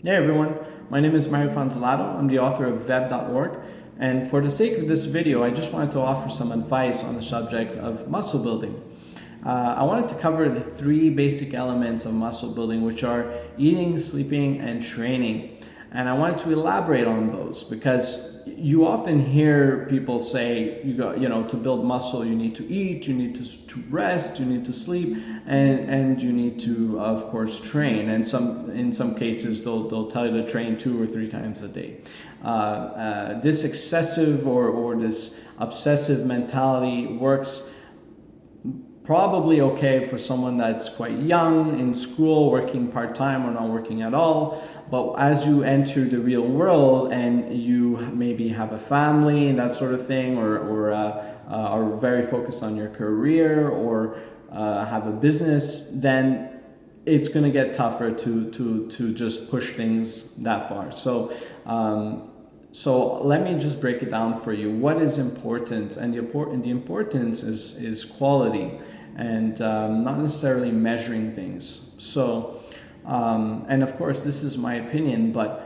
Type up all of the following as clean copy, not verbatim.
Hey everyone, my name is Mario Fanzalato. I'm the author of Web.org, and for the sake of this video, I just wanted to offer some advice on the subject of muscle building. I wanted to cover the three basic elements of muscle building, which are eating, sleeping, and training. And I wanted to elaborate on those because you often hear people say to build muscle you need to eat, you need to rest, you need to sleep, and you need to of course train. And in some cases they'll tell you to train 2 or 3 times a day. This excessive or this obsessive mentality works probably okay for someone that's quite young, in school, working part-time or not working at all. But as you enter the real world and you maybe have a family and that sort of thing, or are very focused on your career, or have a business, then it's going to get tougher to just push things that far. So let me just break it down for you. What is important? And the importance is quality, and not necessarily measuring things. And of course, this is my opinion, but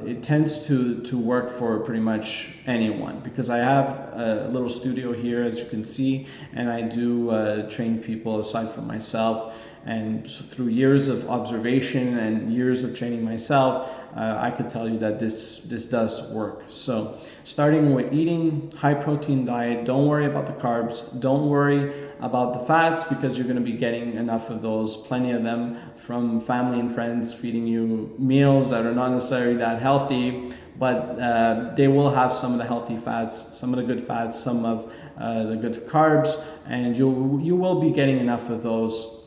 it tends to work for pretty much anyone, because I have a little studio here, as you can see, and I do train people aside from myself. And through years of observation and years of training myself, I could tell you that this does work. So starting with eating high protein diet, don't worry about the carbs, don't worry about the fats, because you're going to be getting enough of those, plenty of them, from family and friends feeding you meals that are not necessarily that healthy, but they will have some of the healthy fats, some of the good fats, some of the good carbs, and you will be getting enough of those.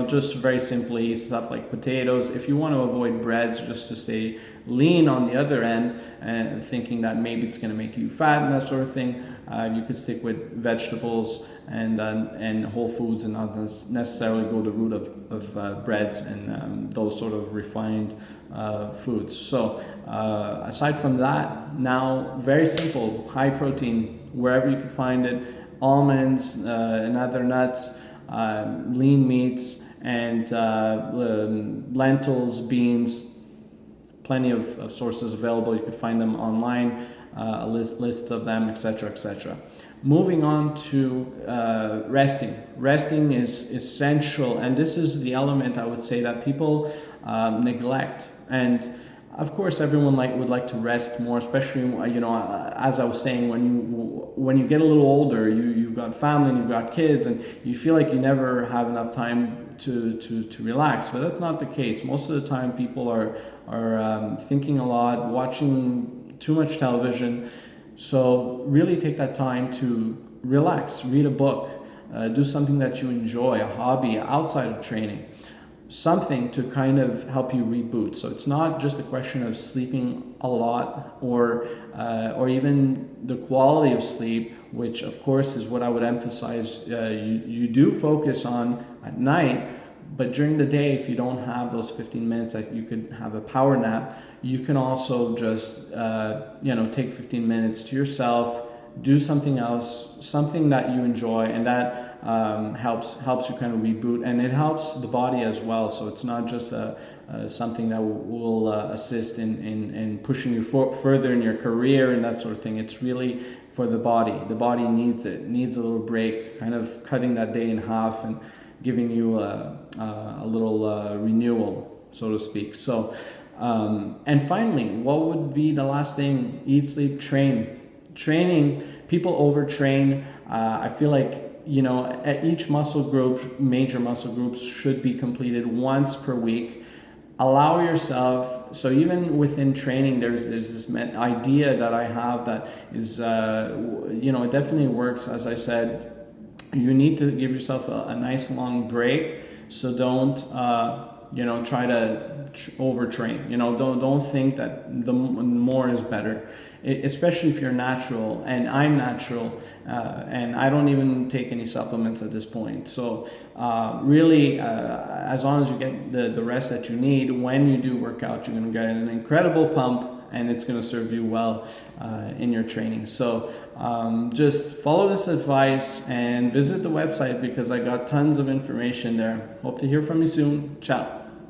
Just very simply, stuff like potatoes. If you want to avoid breads, just to stay lean on the other end, and thinking that maybe it's going to make you fat and that sort of thing, you could stick with vegetables and whole foods, and not necessarily go the route of breads and those sort of refined foods. So aside from that, now very simple, high protein wherever you could find it, almonds and other nuts, lean meats, and lentils, beans, plenty of sources available. You could find them online, a list of them, etc., etc. Moving on to resting. Resting is essential, and this is the element I would say that people neglect. And of course, everyone would like to rest more, especially as I was saying, when you get a little older, you've got family and you've got kids, and you feel like you never have enough time to relax. But that's not the case. Most of the time, people are thinking a lot, watching too much television. So really take that time to relax, read a book, do something that you enjoy, a hobby outside of training. Something to kind of help you reboot. So it's not just a question of sleeping a lot, or even the quality of sleep, which of course is what I would emphasize. You do focus on at night, but during the day, if you don't have those 15 minutes that you could have a power nap, you can also just take 15 minutes to yourself, do something else, something that you enjoy, and that helps you kind of reboot, and it helps the body as well. So it's not just something that will assist in pushing you further in your career and that sort of thing. It's really for the body. The body needs it, needs a little break, kind of cutting that day in half and giving you a little renewal, so to speak. So and finally, what would be the last thing? Eat, sleep, train. Training, people overtrain. I feel like at each muscle group, major muscle groups should be completed once per week. Allow yourself, so even within training, there's this idea that I have that is, it definitely works. As I said, you need to give yourself a nice long break. So don't, try to overtrain. Don't think that the more is better. Especially if you're natural, and I'm natural, and I don't even take any supplements at this point. So really, as long as you get the rest that you need, when you do work out, you're going to get an incredible pump, and it's going to serve you well in your training. So just follow this advice and visit the website, because I got tons of information there. Hope to hear from you soon. Ciao.